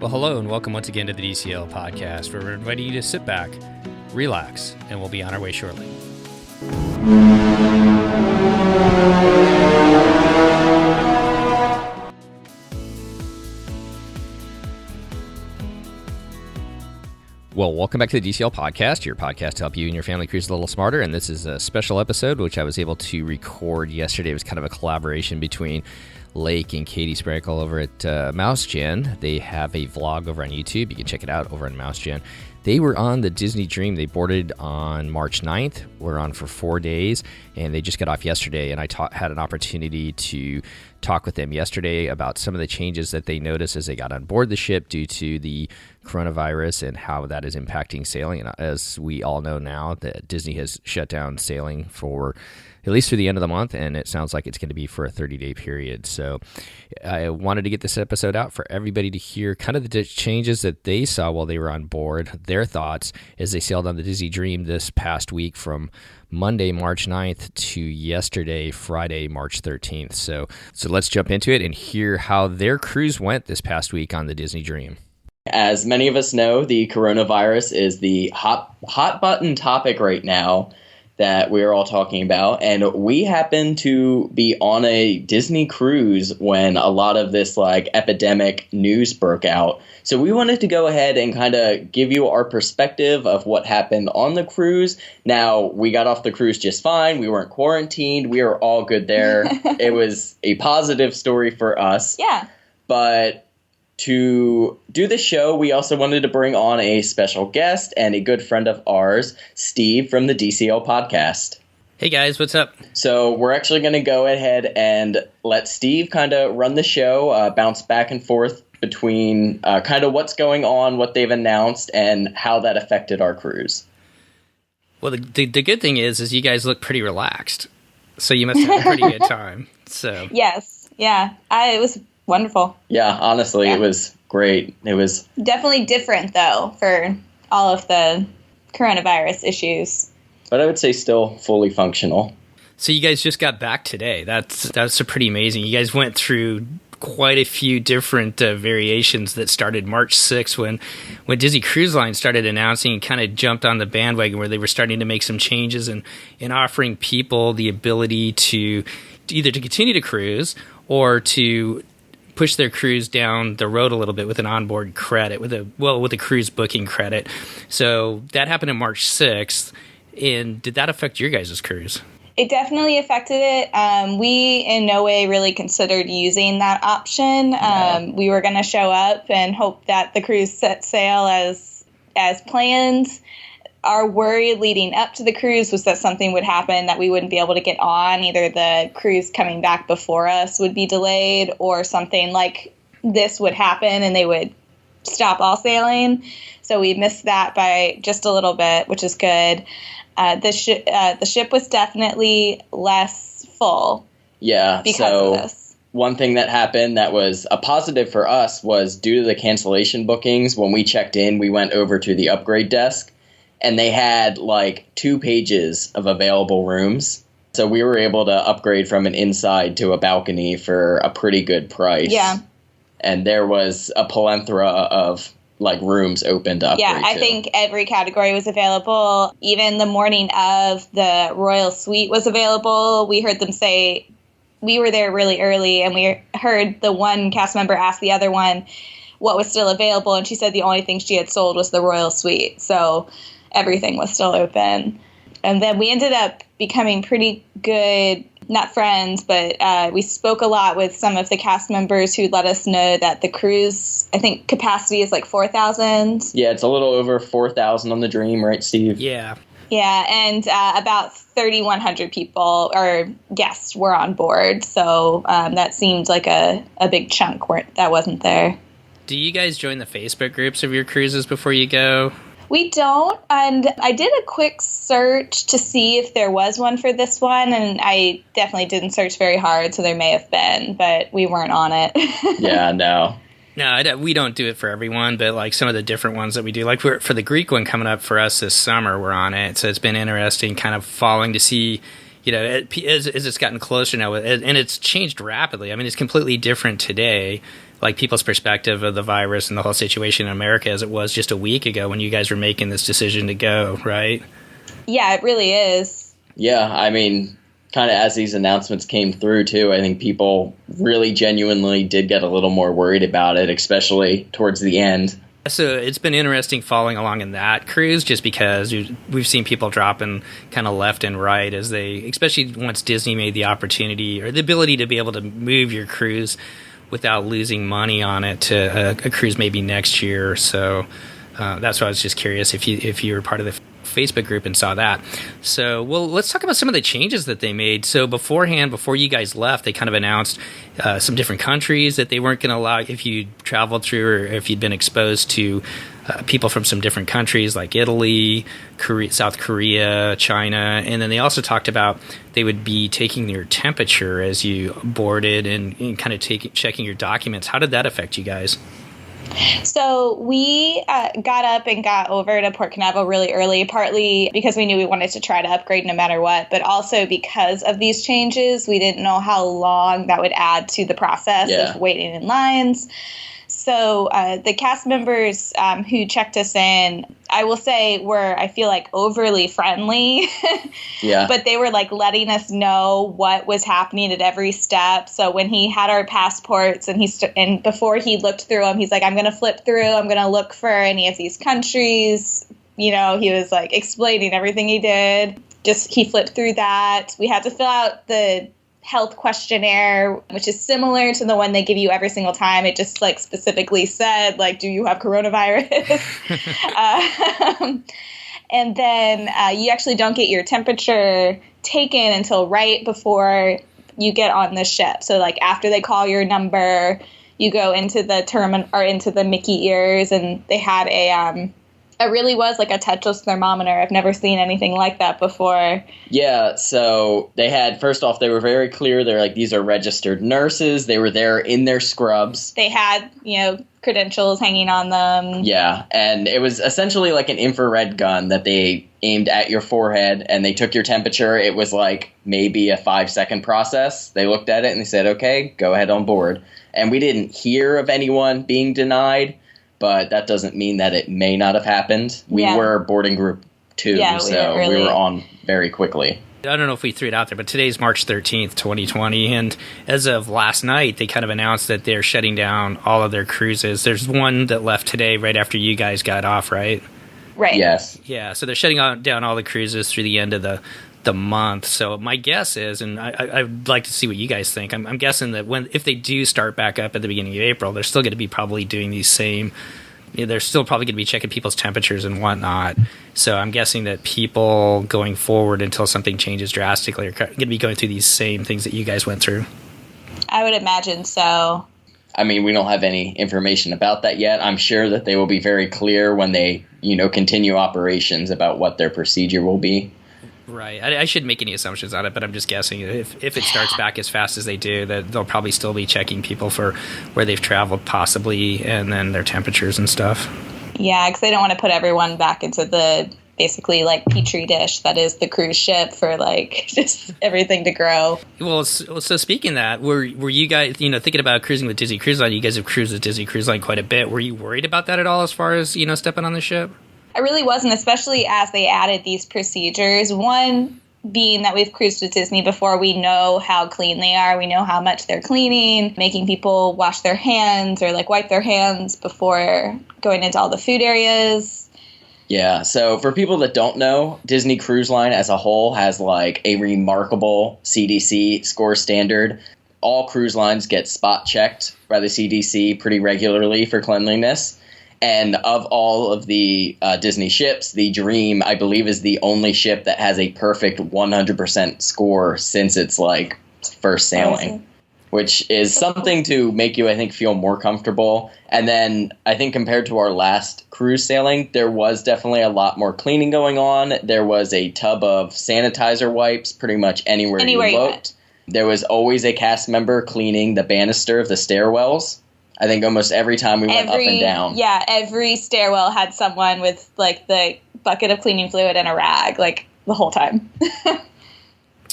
Well, hello and welcome once again to the DCL podcast, where we're inviting you to sit back, relax, and we'll be on our way shortly. Well, welcome back to the DCL podcast, your podcast to help you and your family cruise a little smarter. And this is a special episode, which I was able to record yesterday. It was kind of a collaboration between Lake and Katie Sprankle over at MouseGen. They have a vlog over on YouTube. You can check it out over on MouseGen. They were on the Disney Dream. They boarded on March 9th. We're on for 4 days, and they just got off yesterday. And I had an opportunity to talk with them yesterday about some of the changes that they noticed as they got on board the ship due to the coronavirus and how that is impacting sailing. And as we all know now, that Disney has shut down sailing for at least through the end of the month, and it sounds like it's going to be for a 30-day period. So I wanted to get this episode out for everybody to hear kind of the changes that they saw while they were on board, their thoughts as they sailed on the Disney Dream this past week from Monday, March 9th to yesterday, Friday, March 13th. So let's jump into it and hear how their cruise went this past week on the Disney Dream. As many of us know, the coronavirus is the hot button topic right now that we're all talking about. And we happen to be on a Disney cruise when a lot of this epidemic news broke out. So we wanted to go ahead and kind of give you our perspective of what happened on the cruise. Now, we got off the cruise just fine. We weren't quarantined. We were all good there. It was a positive story for us. Yeah. But to do the show, we also wanted to bring on a special guest and a good friend of ours, Steve from the DCL podcast. Hey guys, what's up? So we're actually going to go ahead and let Steve kind of run the show, bounce back and forth between kind of what's going on, what they've announced, and how that affected our cruise. Well, the good thing is you guys look pretty relaxed, so you must have a pretty good time. So Yes, yeah, it was wonderful. Yeah, honestly, It was great. It was definitely different, though, for all of the coronavirus issues. But I would say still fully functional. So you guys just got back today. That's pretty amazing. You guys went through quite a few different variations that started March 6th when Disney Cruise Line started announcing and kind of jumped on the bandwagon where they were starting to make some changes and offering people the ability to either to continue to cruise or to push their cruise down the road a little bit with an onboard credit, with a cruise booking credit. So that happened on March 6th. And did that affect your guys' cruise? It definitely affected it. We in no way really considered using that option. We were going to show up and hope that the cruise set sail as planned. Our worry leading up to the cruise was that something would happen that we wouldn't be able to get on. Either the cruise coming back before us would be delayed or something like this would happen and they would stop all sailing. So we missed that by just a little bit, which is good. The ship was definitely less full. Yeah, because of this. One thing that happened that was a positive for us was due to the cancellation bookings. When we checked in, we went over to the upgrade desk. And they had 2 pages of available rooms. So we were able to upgrade from an inside to a balcony for a pretty good price. Yeah. And there was a plethora of rooms open to upgrade. Yeah, I think every category was available. Even the morning of, the Royal Suite was available. We heard them say, we were there really early, and we heard the one cast member ask the other one what was still available. And she said the only thing she had sold was the Royal Suite. So everything was still open. And then we ended up becoming pretty good, not friends, but we spoke a lot with some of the cast members who let us know that the cruise, I think capacity is 4,000. Yeah, it's a little over 4,000 on the Dream, right, Steve? Yeah. Yeah, and about 3,100 people or guests were on board. So that seemed like a big chunk that wasn't there. Do you guys join the Facebook groups of your cruises before you go? We don't, and I did a quick search to see if there was one for this one, and I definitely didn't search very hard, so there may have been, but we weren't on it. Yeah, no. No, we don't do it for everyone, but some of the different ones that we do, for the Greek one coming up for us this summer, we're on it, so it's been interesting kind of following to see, as it's gotten closer now, and it's changed rapidly. I mean, it's completely different today like people's perspective of the virus and the whole situation in America as it was just a week ago when you guys were making this decision to go, right? Yeah, it really is. Yeah, I mean, kind of as these announcements came through, too, I think people really genuinely did get a little more worried about it, especially towards the end. So it's been interesting following along in that cruise just because we've seen people dropping kind of left and right as they, especially once Disney made the opportunity or the ability to be able to move your cruise without losing money on it to a cruise maybe next year or so. That's why I was just curious if you were part of the Facebook group and saw that. So, well, let's talk about some of the changes that they made. So beforehand, before you guys left, they kind of announced some different countries that they weren't going to allow if you traveled through or if you'd been exposed to people from some different countries like Italy, South Korea, China. And then they also talked about they would be taking your temperature as you boarded and kind of checking your documents. How did that affect you guys? So we got up and got over to Port Canaveral really early, partly because we knew we wanted to try to upgrade no matter what, but also because of these changes, we didn't know how long that would add to the process of waiting in lines. So the cast members who checked us in, I will say, were, I feel like, overly friendly. Yeah. But they were like letting us know what was happening at every step. So when he had our passports and before he looked through them, he's like, I'm going to flip through. I'm going to look for any of these countries. You know, he was like explaining everything he did. He flipped through that. We had to fill out the health questionnaire, which is similar to the one they give you every single time. It just like specifically said, like, do you have coronavirus? And then you actually don't get your temperature taken until right before you get on the ship. So like after they call your number, you go into the terminal or into the Mickey ears, and they had it really was like a touchless thermometer. I've never seen anything like that before. Yeah, so they had, first off, they were very clear. They're like, these are registered nurses. They were there in their scrubs. They had, credentials hanging on them. Yeah, and it was essentially like an infrared gun that they aimed at your forehead, and they took your temperature. It was like maybe a 5-second process. They looked at it and they said, okay, go ahead on board. And we didn't hear of anyone being denied, but that doesn't mean that it may not have happened. We were boarding group 2, so we were on very quickly. I don't know if we threw it out there, but today's March 13th, 2020, and as of last night, they kind of announced that they're shutting down all of their cruises. There's one that left today right after you guys got off, right? Right. Yes. Yeah, so they're shutting down all the cruises through the end of the month. So my guess is, and I'd like to see what you guys think, I'm guessing that if they do start back up at the beginning of April, they're still going to be probably doing these same, they're still probably going to be checking people's temperatures and whatnot. So I'm guessing that people going forward until something changes drastically are going to be going through these same things that you guys went through. I would imagine so. I mean, we don't have any information about that yet. I'm sure that they will be very clear when they, continue operations about what their procedure will be. Right. I shouldn't make any assumptions on it, but I'm just guessing if it starts back as fast as they do, that they'll probably still be checking people for where they've traveled possibly, and then their temperatures and stuff. Yeah, because they don't want to put everyone back into the basically like petri dish that is the cruise ship for like just everything to grow. Well, so speaking of that, were you guys, thinking about cruising with Disney Cruise Line? You guys have cruised with Disney Cruise Line quite a bit. Were you worried about that at all as far as, stepping on the ship? I really wasn't, especially as they added these procedures. One being that we've cruised with Disney before, we know how clean they are. We know how much they're cleaning, making people wash their hands or like wipe their hands before going into all the food areas. Yeah, so for people that don't know, Disney Cruise Line as a whole has like a remarkable CDC score standard. All cruise lines get spot checked by the CDC pretty regularly for cleanliness. And of all of the Disney ships, the Dream, I believe, is the only ship that has a perfect 100% score since its like first sailing, which is something to make you, I think, feel more comfortable. And then I think compared to our last cruise sailing, there was definitely a lot more cleaning going on. There was a tub of sanitizer wipes pretty much anywhere you looked. There was always a cast member cleaning the banister of the stairwells. I think almost every time we went up and down. Yeah, every stairwell had someone with like the bucket of cleaning fluid and a rag, like the whole time. I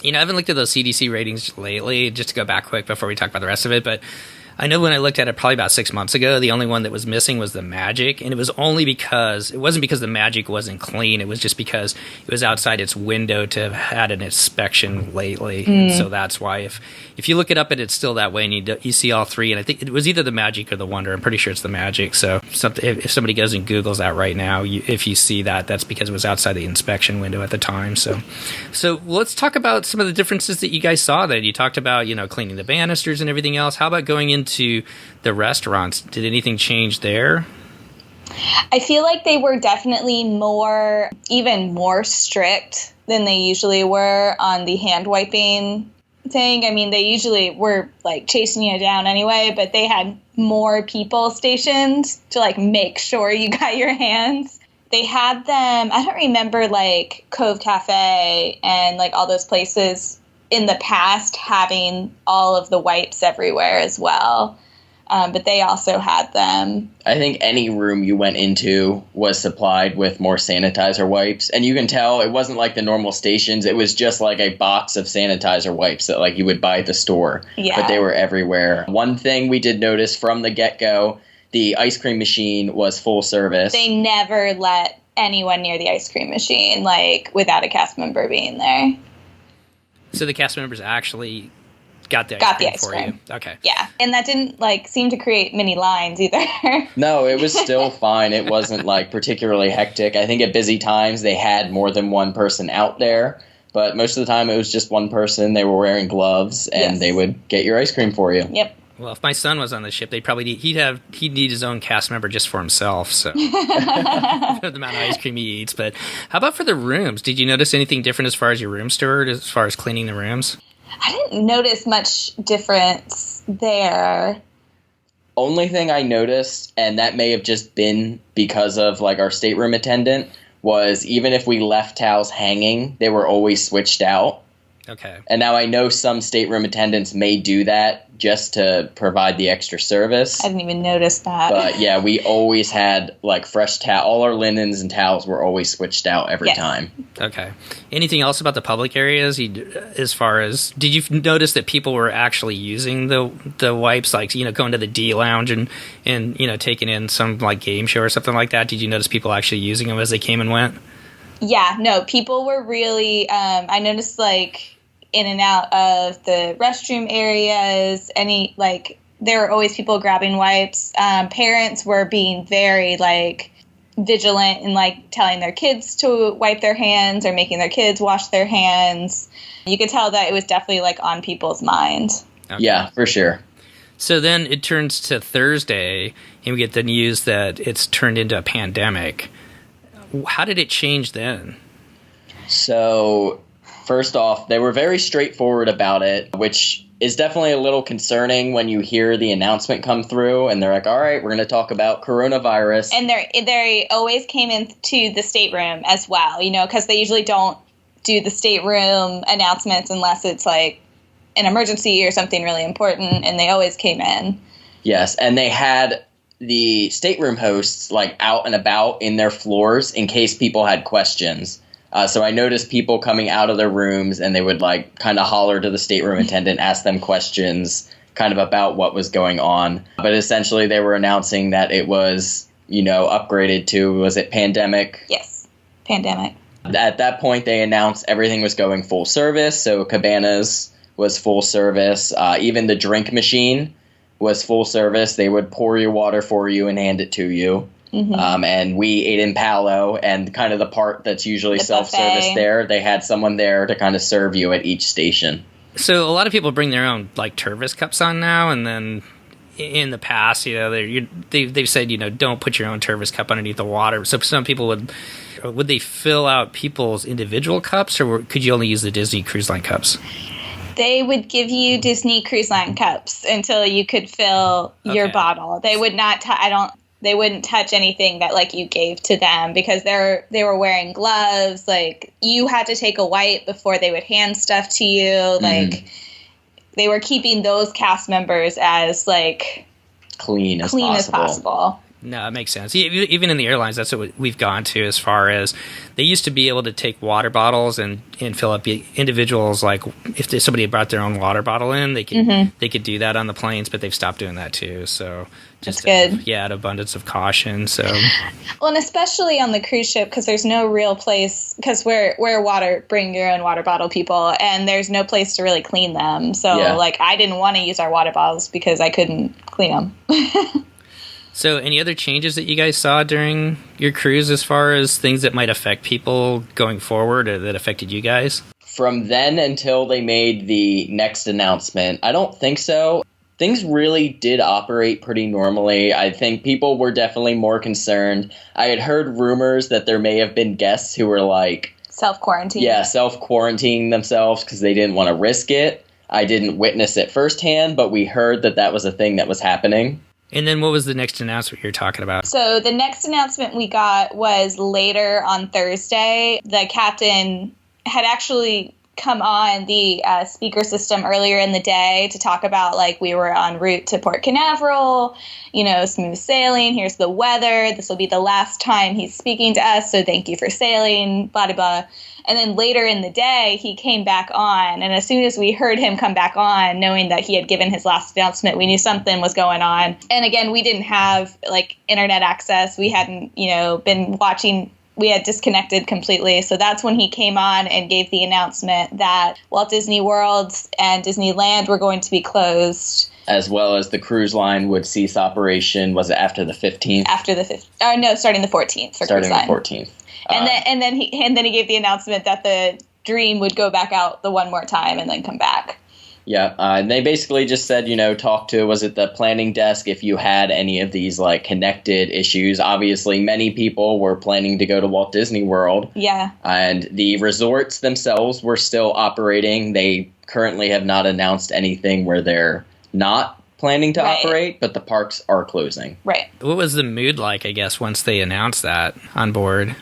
haven't looked at those CDC ratings lately, just to go back quick before we talk about the rest of it, but I know when I looked at it probably about 6 months ago, the only one that was missing was the Magic, and it was only because it wasn't because the Magic wasn't clean. It was just because it was outside its window to have had an inspection lately. And so that's why if you look it up and it's still that way, and you see all three, and I think it was either the Magic or the Wonder. I'm pretty sure it's the Magic. So if somebody goes and Googles that right now, if you see that, that's because it was outside the inspection window at the time. So let's talk about some of the differences that you guys saw. Then you talked about cleaning the banisters and everything else. How about going into the restaurants? Did anything change there? I feel like they were definitely even more strict than they usually were on the hand wiping thing. I mean, they usually were like chasing you down anyway, but they had more people stationed to like make sure you got your hands. They had them, I don't remember like Cove Cafe and like all those places in the past having all of the wipes everywhere as well. But they also had them. I think any room you went into was supplied with more sanitizer wipes. And you can tell it wasn't like the normal stations. It was just like a box of sanitizer wipes that like you would buy at the store. Yeah. But they were everywhere. One thing we did notice from the get-go, the ice cream machine was full service. They never let anyone near the ice cream machine, like without a cast member being there. So the cast members actually got the ice cream for you. Okay. Yeah. And that didn't seem to create many lines either. No, it was still fine. It wasn't particularly hectic. I think at busy times they had more than one person out there, but most of the time it was just one person. They were wearing gloves and they would get your ice cream for you. Yep. Well, if my son was on the ship, he'd need his own cast member just for himself. So the amount of ice cream he eats. But how about for the rooms? Did you notice anything different as far as your room steward, as far as cleaning the rooms? I didn't notice much difference there. Only thing I noticed, and that may have just been because of our stateroom attendant, was even if we left towels hanging, they were always switched out. Okay. And now I know some stateroom attendants may do that just to provide the extra service. I didn't even notice that. But yeah, we always had fresh towel. All our linens and towels were always switched out every time. Okay. Anything else about the public areas? As far as, did you notice that people were actually using the wipes, going to the D Lounge and taking in some game show or something like that? Did you notice people actually using them as they came and went? Yeah, no, people were really, I noticed in and out of the restroom areas, there were always people grabbing wipes. Parents were being very vigilant and telling their kids to wipe their hands or making their kids wash their hands. You could tell that it was definitely on people's mind. Okay. Yeah, for sure. So then it turns to Thursday and we get the news that it's turned into a pandemic. How did it change then? So, first off, they were very straightforward about it, which is definitely a little concerning when you hear the announcement come through and they're like, all right, we're going to talk about coronavirus. And they always came into the stateroom as well, because they usually don't do the stateroom announcements unless it's an emergency or something really important, and they always came in. Yes, and they had the stateroom hosts out and about in their floors in case people had questions. So I noticed people coming out of their rooms and they would kind of holler to the stateroom attendant, ask them questions kind of about what was going on. But essentially they were announcing that it was, upgraded to, was it pandemic? Yes, pandemic. At that point they announced everything was going full service. So Cabanas was full service. Even the drink machine was full service. They would pour your water for you and hand it to you. Mm-hmm. And we ate in Palo, and kind of the part that's usually self-service buffet. there, they had someone there to kind of serve you at each station. So a lot of people bring their own Tervis cups on now, and then in the past, they've said, don't put your own Tervis cup underneath the water. So some people would they fill out people's individual cups, or could you only use the Disney Cruise Line cups? They would give you Disney Cruise Line cups until you could fill your bottle. They would not. They wouldn't touch anything that you gave to them because they were wearing gloves. You had to take a wipe before they would hand stuff to you. They were keeping those cast members as clean as possible. No, it makes sense. Even in the airlines, that's what we've gone to, as far as they used to be able to take water bottles and fill up individuals. Like if somebody had brought their own water bottle in, they could do that on the planes, but they've stopped doing that too. So just good. Out of abundance of caution. So well, and especially on the cruise ship, because there's no real place, because we're bring your own water bottle people, and there's no place to really clean them. So like I didn't want to use our water bottles because I couldn't clean them. So any other changes that you guys saw during your cruise as far as things that might affect people going forward or that affected you guys? From then until they made the next announcement, I don't think so. Things really did operate pretty normally. I think people were definitely more concerned. I had heard rumors that there may have been guests who were like... self-quarantine. Yeah, self-quarantining themselves because they didn't want to risk it. I didn't witness it firsthand, but we heard that was a thing that was happening. And then what was the next announcement you're talking about? So the next announcement we got was later on Thursday. The captain had actually come on the speaker system earlier in the day to talk about, like, we were en route to Port Canaveral, smooth sailing. Here's the weather. This will be the last time he's speaking to us. So thank you for sailing, blah, blah, blah. And then later in the day, he came back on. And as soon as we heard him come back on, knowing that he had given his last announcement, we knew something was going on. And again, we didn't have internet access. We hadn't, been watching. We had disconnected completely. So that's when he came on and gave the announcement that Walt Disney World and Disneyland were going to be closed. As well as the cruise line would cease operation. Was it after the 15th? After the 15th. No, starting the 14th for starting cruise line. The 14th. And then he gave the announcement that the Dream would go back out the one more time and then come back. Yeah, and they basically just said, talk to, was it the planning desk if you had any of these connected issues. Obviously, many people were planning to go to Walt Disney World. Yeah. And the resorts themselves were still operating. They currently have not announced anything where they're not planning to operate, but the parks are closing. Right. What was the mood like, I guess, once they announced that on board?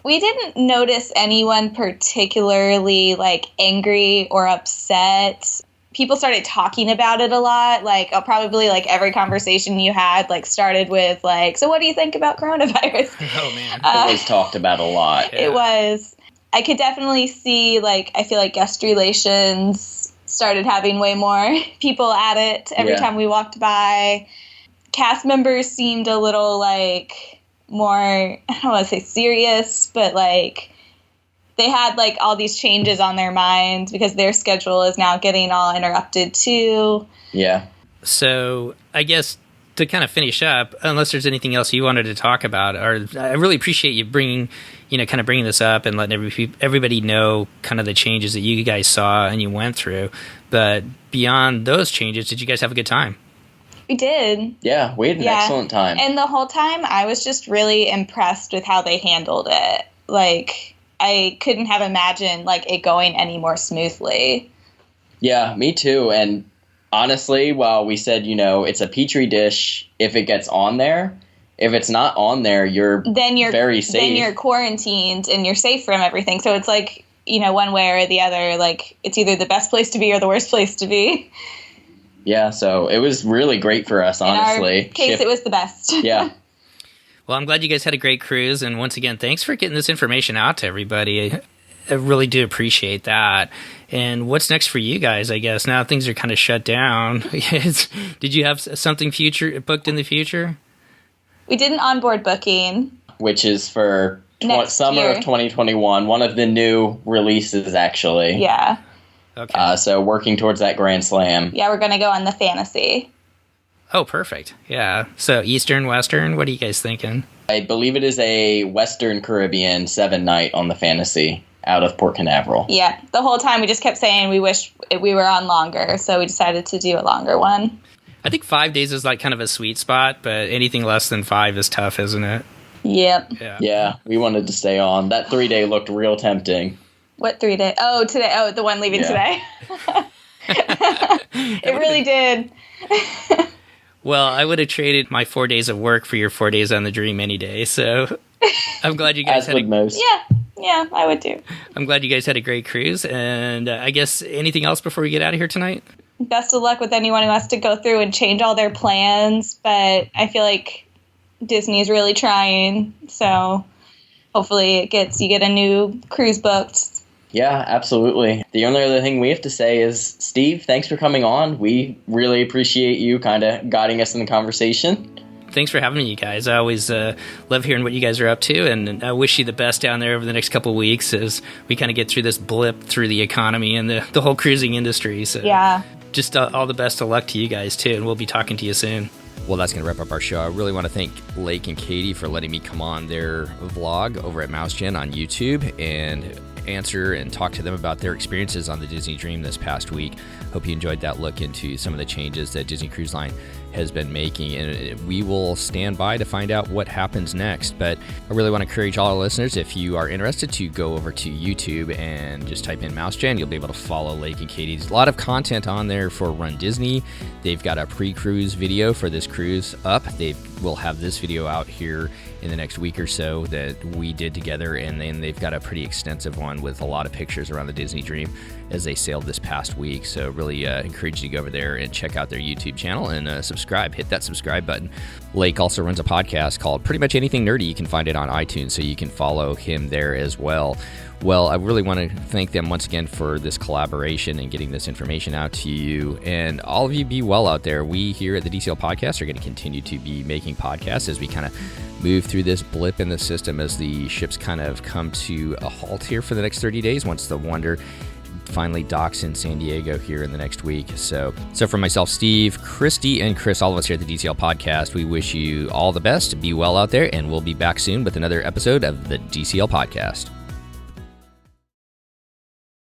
We didn't notice anyone particularly angry or upset. People started talking about it a lot. Probably every conversation you had started with so what do you think about coronavirus? Oh man. It was talked about a lot. It was. I could definitely see I feel like guest relations started having way more people at it every time we walked by. Cast members seemed a little more, I don't want to say serious, but they had all these changes on their minds because their schedule is now getting all interrupted too. Yeah. So I guess to kind of finish up, unless there's anything else you wanted to talk about, or I really appreciate you bringing this up and letting everybody know kind of the changes that you guys saw and you went through. But beyond those changes, did you guys have a good time? We did. Yeah, we had an excellent time. And the whole time, I was just really impressed with how they handled it. I couldn't have imagined, it going any more smoothly. Yeah, me too. And honestly, while we said, it's a petri dish if it gets on there, if it's not on there, you're very safe. Then you're quarantined and you're safe from everything. So it's one way or the other. It's either the best place to be or the worst place to be. Yeah, so it was really great for us, honestly. In our case, it was the best. Yeah. Well, I'm glad you guys had a great cruise, and once again, thanks for getting this information out to everybody. I really do appreciate that. And what's next for you guys, I guess? Now things are kind of shut down. Did you have something booked in the future? We did an onboard booking. Which is for summer of 2021, one of the new releases, actually. Yeah. Okay. So working towards that Grand Slam. Yeah, we're going to go on the Fantasy. Oh, perfect. Yeah. So Eastern, Western, what are you guys thinking? I believe it is a Western Caribbean 7-night on the Fantasy out of Port Canaveral. Yeah. The whole time we just kept saying we wish we were on longer, so we decided to do a longer one. I think 5 days is kind of a sweet spot, but anything less than 5 is tough, isn't it? Yep. Yeah, we wanted to stay on. That 3-day looked real tempting. What 3 day? Oh, today. Oh, the one leaving today. It really did. Well, I would have traded my 4 days of work for your 4 days on the Dream any day. So I'm glad you guys had most. Yeah, I would too. I'm glad you guys had a great cruise. And I guess anything else before we get out of here tonight? Best of luck with anyone who has to go through and change all their plans. But I feel like Disney's really trying. So hopefully you get a new cruise booked. Yeah, absolutely. The only other thing we have to say is, Steve, thanks for coming on. We really appreciate you kind of guiding us in the conversation. Thanks for having me, you guys. I always love hearing what you guys are up to, and I wish you the best down there over the next couple of weeks as we kind of get through this blip through the economy and the whole cruising industry. So yeah, just all the best of luck to you guys, too, and we'll be talking to you soon. Well, that's going to wrap up our show. I really want to thank Lake and Katie for letting me come on their vlog over at MouseGen on YouTube and answer and talk to them about their experiences on the Disney Dream this past week. Hope you enjoyed that look into some of the changes that Disney Cruise Line has been making, and we will stand by to find out what happens next. But I really want to encourage all our listeners, if you are interested, to go over to YouTube and just type in MouseGen. You'll be able to follow Lake and Katie. There's a lot of content on there for Run Disney. They've got a pre-cruise video for this cruise up. They will have this video out here in the next week or so that we did together, and then they've got a pretty extensive one with a lot of pictures around the Disney Dream as they sailed this past week. So really encourage you to go over there and check out their YouTube channel and subscribe. Hit that subscribe button. Lake also runs a podcast called Pretty Much Anything Nerdy. You can find it on iTunes, so you can follow him there as well. Well, I really want to thank them once again for this collaboration and getting this information out to you. And all of you be well out there. We here at the DCL Podcast are going to continue to be making podcasts as we kind of move through this blip in the system as the ships kind of come to a halt here for the next 30 days once the Wonder finally docks in San Diego here in the next week. So for myself, Steve, Christy, and Chris, all of us here at the DCL Podcast, we wish you all the best. Be well out there, and we'll be back soon with another episode of the DCL Podcast.